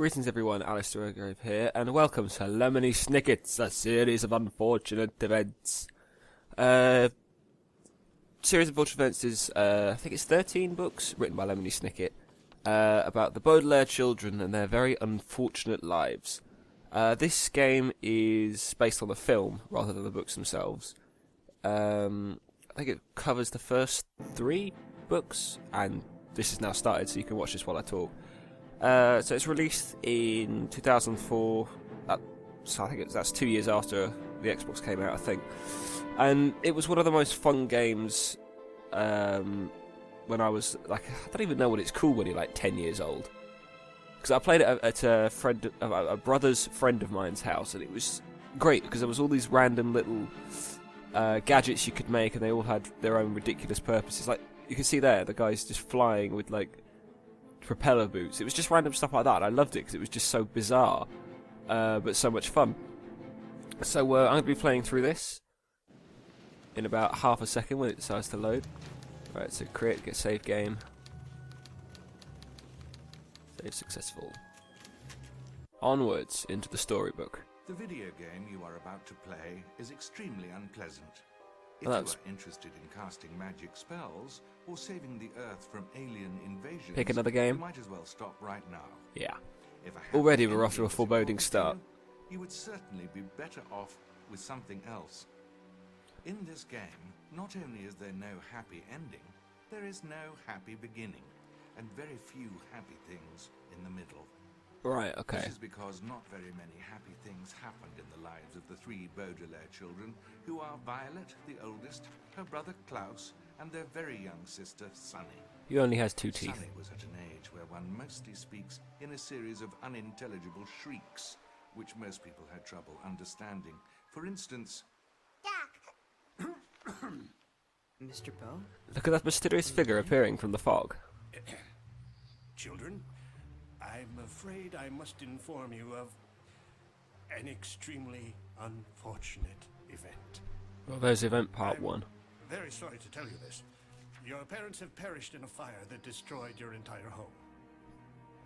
Greetings everyone, Alistair O'Grove here, and welcome to Lemony Snicket, a series of unfortunate events. Series of unfortunate events is, I think it's 13 books, written by Lemony Snicket, about the Baudelaire children and their very unfortunate lives. This game is based on the film, rather than the books themselves. I think it covers the first 3 books, and this is now started, so you can watch this while I talk. So it's released in 2004, so I think that's 2 years after the Xbox came out, I think. And it was one of the most fun games when I was, like, I don't even know what it's called when you're like 10 years old. Because I played it at a brother's friend of mine's house, and it was great because there was all these random little gadgets you could make, and they all had their own ridiculous purposes. Like, you can see there, the guy's just flying with, like, propeller boots. It was just random stuff like that. I loved it because it was just so bizarre, but so much fun. So I'm going to be playing through this in about half a second when it decides to load. Right, so create, get save game. Save successful. Onwards into the storybook. The video game you are about to play is extremely unpleasant. If Well, you are interested in casting magic spells or saving the Earth from alien invasions, Pick another game. you might as well stop right now. Yeah. If a happy Already we're off to a ending is foreboding important to start. You would certainly be better off with something else. In this game, not only is there no happy ending, there is no happy beginning, and very few happy things in the middle. Right, okay. This is because not very many happy things happened in the lives of the 3 Baudelaire children, who are Violet, the oldest, her brother Klaus, and their very young sister, Sunny. He only has 2 teeth. Sunny was at an age where one mostly speaks in a series of unintelligible shrieks, which most people had trouble understanding. For instance, Mr. Poe? Look at that mysterious figure appearing from the fog. Children, I'm afraid I must inform you of an extremely unfortunate event. Well, there's event part I'm 1. Very sorry to tell you this. Your parents have perished in a fire that destroyed your entire home.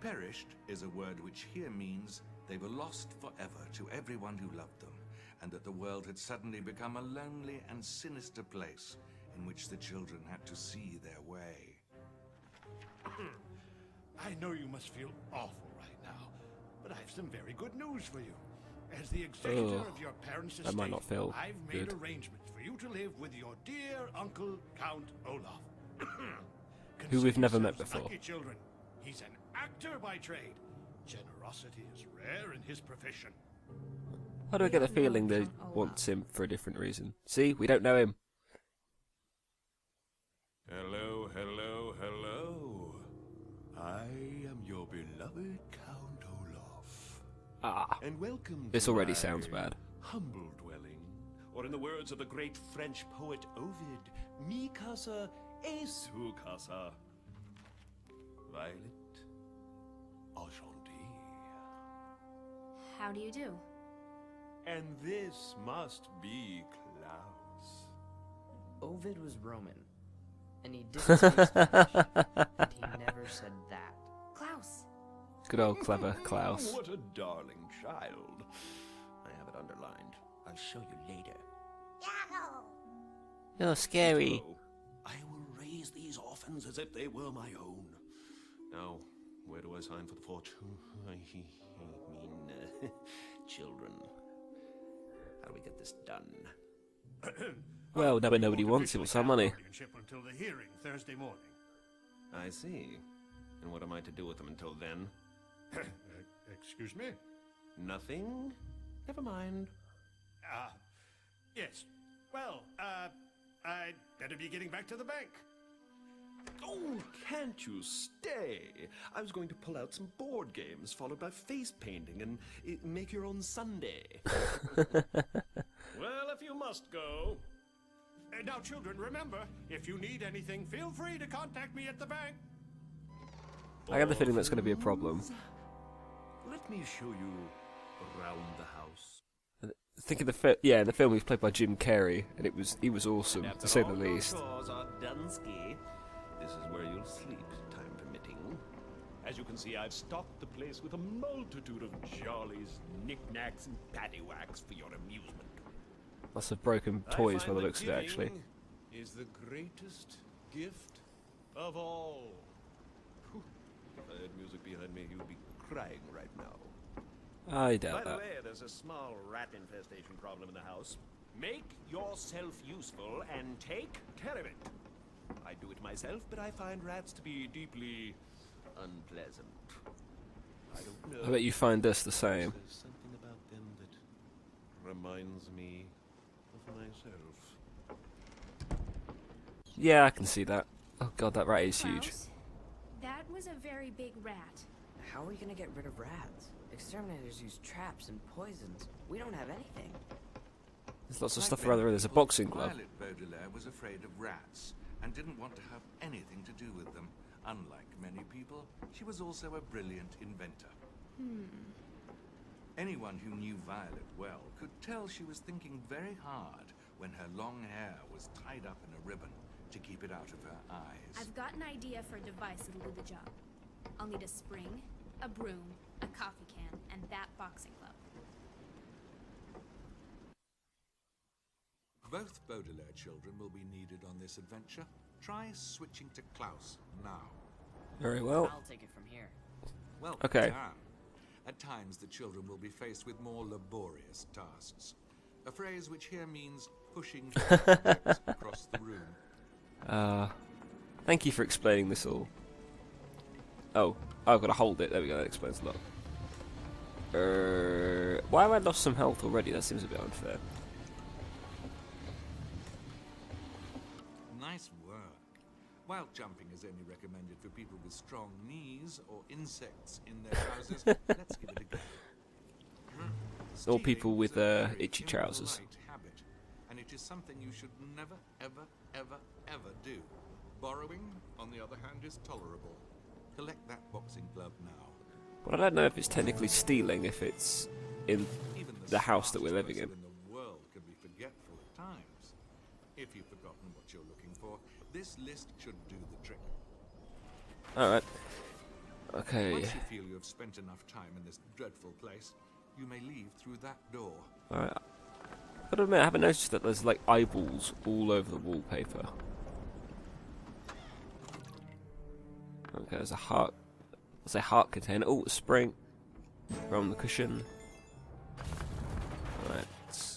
perished is a word which here means they were lost forever to everyone who loved them, and that the world had suddenly become a lonely and sinister place in which the children had to see their way. I know you must feel awful right now, but I have some very good news for you. As the executor of your parents' that might estate, not feel I've made good. arrangements for you to live with your dear uncle, Count Olaf. Who we've never Consider met yourselves before. lucky, children. He's an actor by trade. Generosity is rare in his profession. How do I get the feeling they want him for a different reason? See, we don't know him. Hello, hello, hello. I am your beloved Count Olaf. Ah, And welcome this to already my sounds bad. humble dwelling. Or in the words of the great French poet Ovid, mi casa et su casa. Violet, enchanté. How do you do? And this must be Klaus. Ovid was Roman, and he didn't speak Spanish, and he never said that. Klaus. Good old clever Klaus. What a darling child. I have it underlined. I'll show you later. You're scary. Oh, I will raise these orphans as if they were my own. Now, where do I sign for the fortune? I mean, children. How do we get this done? Well, now nobody wants it. What's our money? Guardianship until the hearing Thursday morning. I see. And what am I to do with them until then? Excuse me? Nothing? Never mind. Yes. Well, I'd better be getting back to the bank. Oh, can't you stay? I was going to pull out some board games, followed by face painting, and make your own sundae. Well, if you must go. Now, children, remember, if you need anything, feel free to contact me at the bank. I have the feeling that's going to be a problem. Let me show you around the house. Think of the in the film he was played by Jim Carrey, and he was awesome to say the least. Chores are done ski. This is where you'll sleep, time permitting. As you can see, I've stocked the place with a multitude of jollies, knickknacks, and paddywhacks for your amusement. Lots of broken I toys by find the that looks of it, actually. giving is the greatest gift of all. Whew. If I had music behind me, you'd be crying right now. I By doubt the that. way, there's a small rat infestation problem in the house. Make yourself useful and take care of it. I do it myself, but I find rats to be deeply unpleasant. I don't know. I bet you find us the same. There's something about them that reminds me of myself. Yeah, I can see that. Oh god, that rat is huge. Klaus, that was a very big rat. How are we gonna get rid of rats? Exterminators use traps and poisons. We don't have anything. There's lots of Like stuff many around there. There's a people, boxing glove. Violet Baudelaire was afraid of rats and didn't want to have anything to do with them. Unlike many people, she was also a brilliant inventor. Anyone who knew Violet well could tell she was thinking very hard when her long hair was tied up in a ribbon to keep it out of her eyes. I've got an idea for a device that'll do the job. I'll need a spring, a broom, a coffee can, and that boxing glove. Both Baudelaire children will be needed on this adventure. Try switching to Klaus now. Very well. I'll take it from here. Well, Okay. done. At times, the children will be faced with more laborious tasks. A phrase which here means pushing objects across the room. Thank you for explaining this all. Oh, I've got to hold it. There we go. That explains a lot. Why have I lost some health already? That seems a bit unfair. Nice work. While jumping is only recommended for people with strong knees or insects in their trousers, let's give it a go. Or people Stealing with, is a very itchy trousers. impolite habit, and it is something you should never, ever, ever, ever do. Borrowing, on the other hand, is tolerable. Collect that boxing glove now. But I don't know if it's technically stealing if it's in Even the house that we're smartest living in. person the world can be forgetful at times. If you've forgotten what you're looking for, this list should do the trick. Alright. Okay. Once you feel you have spent enough time in this dreadful place, you may leave through that door. Alright. I've got to admit, I haven't noticed that there's like eyeballs all over the wallpaper. Okay, there's a heart. There's a heart container. Oh, a spring from the cushion. Alright.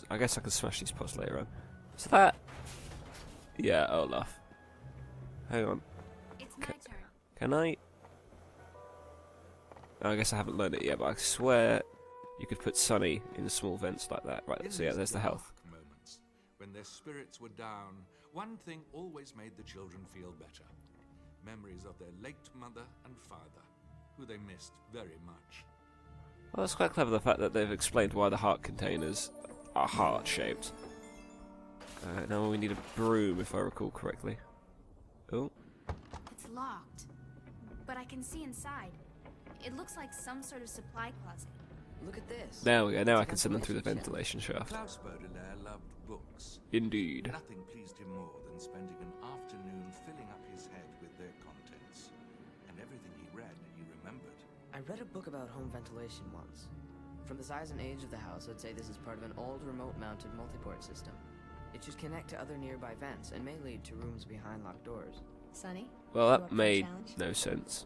I guess I can smash these pots later on. Is that? Yeah, Olaf. Hang on. It's my turn. Can I? I guess I haven't learned it yet, but I swear you could put Sunny in the small vents like that. Right, In so yeah, these there's the health. dark moments, when their spirits were down, one thing always made the children feel better. Memories of their late mother and father, who they missed very much. Well, that's quite clever, the fact that they've explained why the heart containers are heart-shaped. Now we need a broom, if I recall correctly. Oh, It's locked, but I can see inside. It looks like some sort of supply closet. Look at this. there we go. Now It's I a can send them through the ventilation ventilation shaft. Klaus Baudelaire loved books. Indeed. Nothing pleased him more than spending an afternoon filling up his head with their contents. And everything he read, he remembered. I read a book about home ventilation once. From the size and age of the house, I'd say this is part of an old remote-mounted multiport system. It should connect to other nearby vents and may lead to rooms behind locked doors. Sonny? Well, you that up for a made challenge? no sense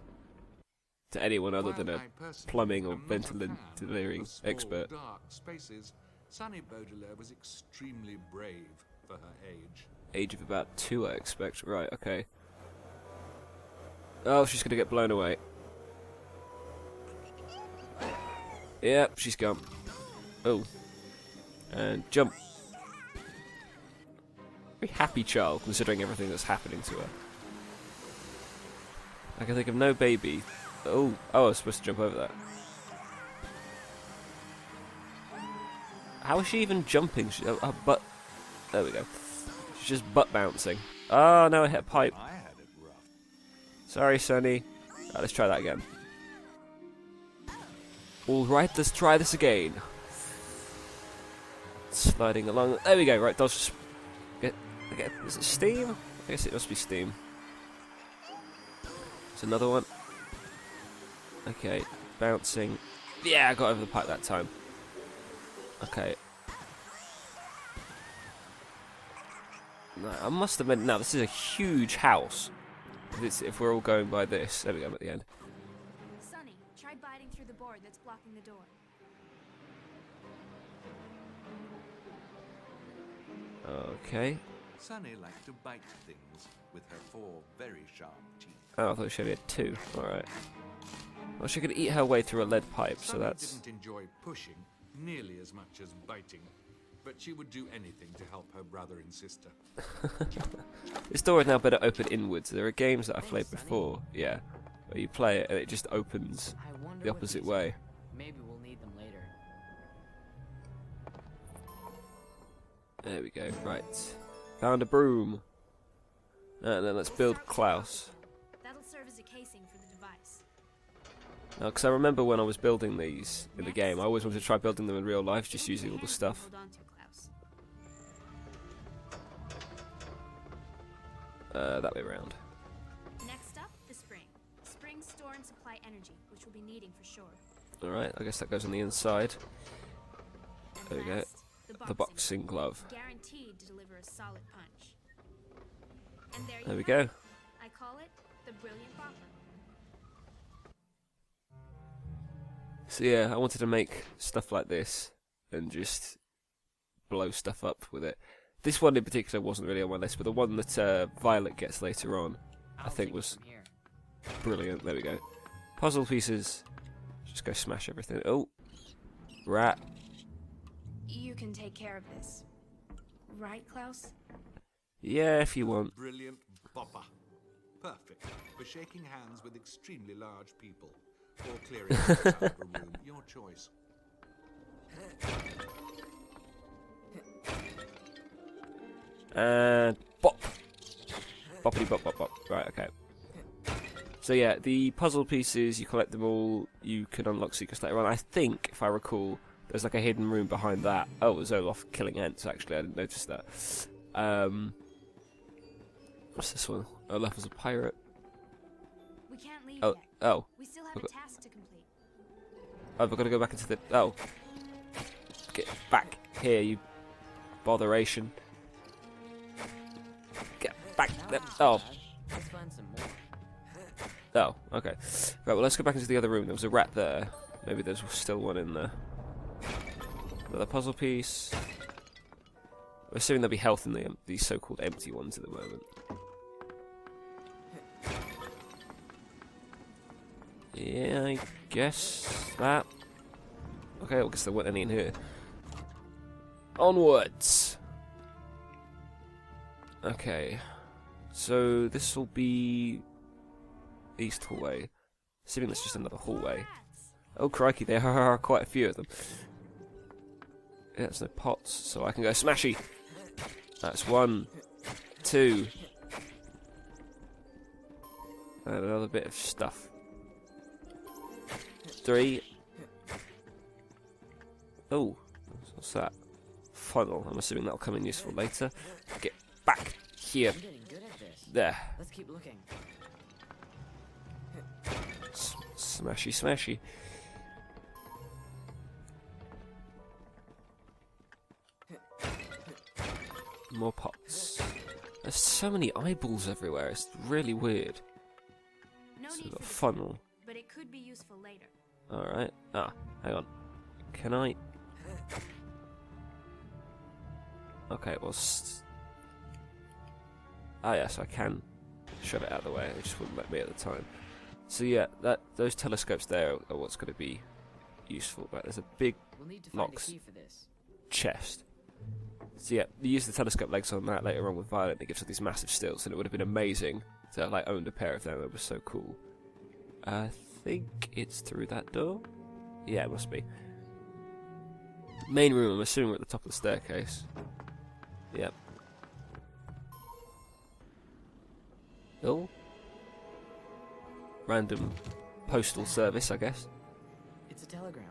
to anyone other than While a I personally plumbing or am not a fan ventilating of small, expert. dark spaces, Sunny Baudelaire was extremely brave for her age. Age of about 2, I expect. Right, okay. Oh, she's gonna get blown away. Yep, she's gone. Oh. And jump. Very happy child, considering everything that's happening to her. I can think of no baby. Oh, I was supposed to jump over that. How is she even jumping? Her butt. There we go. She's just butt bouncing. Oh no, I hit a pipe. I had it rough. Sorry, Sonny. Right, let's try that again. Alright, let's try this again. Sliding along. There we go, right, dodge. Is it steam? I guess it must be steam. There's another one. Okay, bouncing. Yeah, I got over the pipe that time. Okay. No, I must admit, now this is a huge house. If we're all going by this. There we go, I'm at the end. Sonny, try biting through the board that's blocking the door. Okay. Sunny liked to bite things with her 4 very sharp teeth. Oh, I thought she only had 2. Alright. Well, she could eat her way through a lead pipe, so Sunny that's... didn't enjoy pushing nearly as much as biting, but she would do anything to help her brother and sister. This door is now better open inwards. There are games that I've played before, yeah, where you play it and it just opens I wonder the what opposite these way. are. Maybe we'll need them later. There we go, right. Found a broom. And then let's build Klaus. That'll serve as a casing for the device. Because I remember when I was building these in the game, I always wanted to try building them in real life, just using all the stuff. Hold on to, Klaus. That way around. Next up, the spring. Springs store and supply energy, which we'll be needing for sure. Alright, I guess that goes on the inside. And There we go. last, The boxing glove. Guaranteed to deliver a solid punch. And there There you we have go. it. I call it the brilliant bopper. So yeah, I wanted to make stuff like this and just blow stuff up with it. This one in particular wasn't really on my list, but the one that Violet gets later on, I think take it was from here. brilliant. There we go. Puzzle pieces. Just go smash everything. Oh, rat. You can take care of this. Right, Klaus? Yeah, if you want. Brilliant bopper. Perfect for shaking hands with extremely large people or clearing out of a room. Your choice. And bop. Boppity bop bop bop. Right, okay. So yeah, the puzzle pieces, you collect them all, you can unlock secrets later on. I think, if I recall, there's like a hidden room behind that. Oh, it was Olaf killing ants, actually, I didn't notice that. What's this one? Olaf was a pirate. We can't leave Oh, yet. oh. We still have a task to complete. Oh, we've got to go back into the... Oh. Get back here, you botheration. Get back there. Oh. Let's find some more. Oh, okay. Right, well, let's go back into the other room. There was a rat there. Maybe there's still one in there. Another puzzle piece. I'm assuming there'll be health in these so-called empty ones at the moment. Yeah, I guess that. Okay, I guess there weren't any in here. Onwards! Okay. So, this will be... East hallway. Assuming that's just another hallway. Rats. Oh crikey, there are quite a few of them. Yeah, there's no pots, so I can go smashy. That's 1, 2. And another bit of stuff. 3. Oh, what's that? Funnel. I'm assuming that'll come in useful later. Get back here. I'm getting good at this. There. Let's keep looking. Smashy, smashy. More pots. There's so many eyeballs everywhere. It's really weird. No So need we've got a for the funnel. spring, but it could be useful later. Alright. Ah, hang on. Can I... Okay, well... Ah, yes, I can shove it out of the way. It just wouldn't let me at the time. So yeah, those telescopes there are what's going to be useful. Right, there's a big We'll need to find Locks. a key for this. chest. So yeah, you use the telescope legs on that later on with Violet, and it gives her these massive stilts, and it would have been amazing to have like owned a pair of them. It was so cool. I think it's through that door. Yeah, it must be. Main room. I'm assuming we're at the top of the staircase. Yep. Oh. Random postal service, I guess. It's a telegram.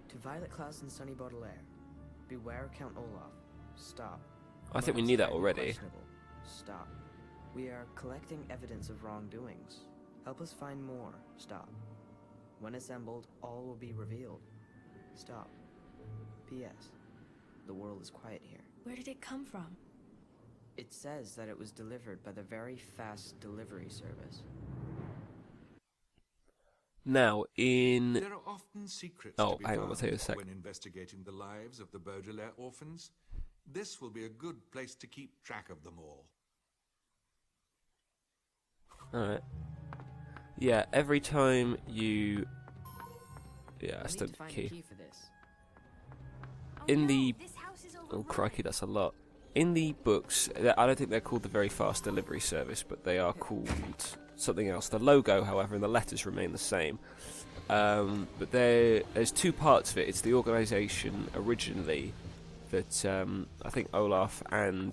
To Violet, Klaus, and Sonny Baudelaire. Beware Count Olaf. Stop. I think we Motives knew that highly already. questionable. Stop. We are collecting evidence of wrongdoings. Help us find more. Stop. When assembled, all will be revealed. Stop. P.S. The world is quiet here. Where did it come from? It says that it was delivered by the very fast delivery service. Now, in... There are often secrets Oh, to be hang on, found I'll tell you in a sec. when investigating the lives of the Baudelaire orphans. This will be a good place to keep track of them all. Alright. Yeah, every time you... Yeah, I We'll still need to find a key. key for this. In no, the... this house is Oh, overrun. crikey, that's a lot. In the books, I don't think they're called the Very Fast Delivery Service, but they are called something else. The logo, however, and the letters remain the same. But there's two parts of it. It's the organisation originally that I think Olaf and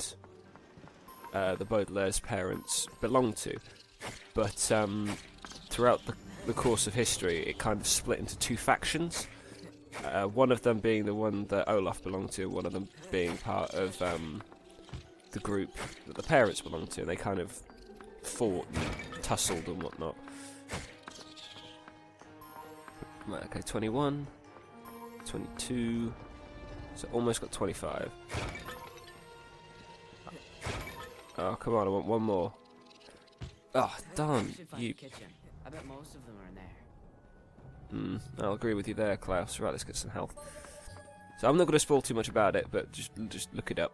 the Baudelaire's parents belonged to. But throughout the course of history, it kind of split into two factions. One of them being the one that Olaf belonged to, one of them being part of the group that the parents belonged to. And they kind of fought and tussled and whatnot. Right, okay, 21, 22, so almost got 25. Oh, come on, I want one more. Oh, darn, We should find you... the kitchen. I bet most of them are in there. I'll agree with you there, Klaus. Right, let's get some health. So I'm not going to spoil too much about it, but just look it up.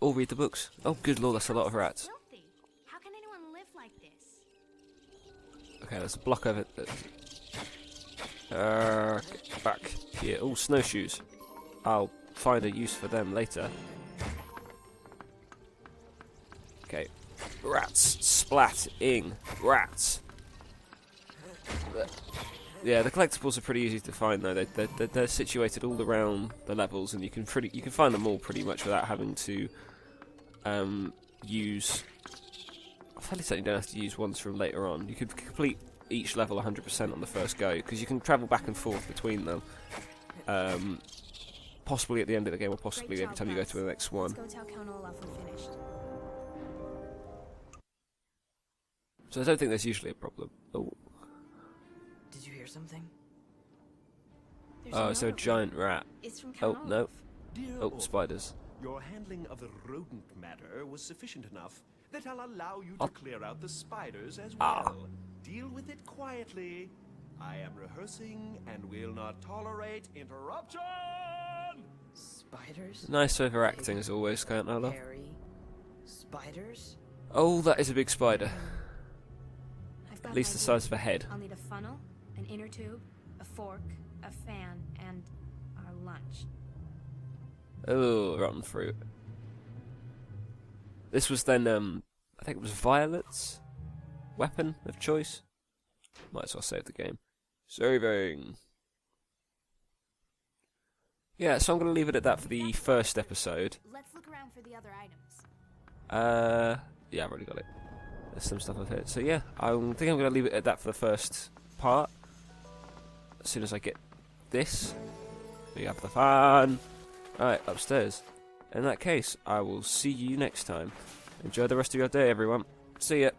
Or read the books. Oh, good lord, that's a lot of rats. Filthy. How can anyone live like this? Okay, there's a block of it. Get back here. Oh, snowshoes. I'll find a use for them later. Okay. Rats. Splatting. Rats. Yeah, the collectibles are pretty easy to find though. They're situated all around the levels, and you can find them all pretty much without having to use. I'm fairly certain you don't have to use ones from later on. You can complete each level 100% on the first go because you can travel back and forth between them. Possibly at the end of the game, or possibly every time you go to the next one. Let's go tell Count Olaf we're finished. So I don't think there's usually a problem. Oh, Did you hear something? There's it's a another giant one. rat. It's from Oh, Count no. Olaf. Dear Oh, Orphan, spiders. your handling of the rodent matter was sufficient enough that I'll allow you Oh. to clear out the spiders as Ah. well. Deal with it quietly. I am rehearsing and will not tolerate interruption! Spiders? Nice overacting as always, Count Olaf. Hairy spiders? Oh, that is a big spider. I've got At least an the idea. size of a head. I'll need a funnel, an inner tube, a fork, a fan, and our lunch. Oh, rotten fruit. This was then, I think it was Violet's weapon of choice. Might as well save the game. Saving. Yeah, so I'm going to leave it at that for the first episode. Let's look around for the other items. Yeah, I've already got it. There's some stuff I've hit. So yeah, I think I'm going to leave it at that for the first part. As soon as I get this, we have the fun. Alright, upstairs. In that case, I will see you next time. Enjoy the rest of your day, everyone. See ya.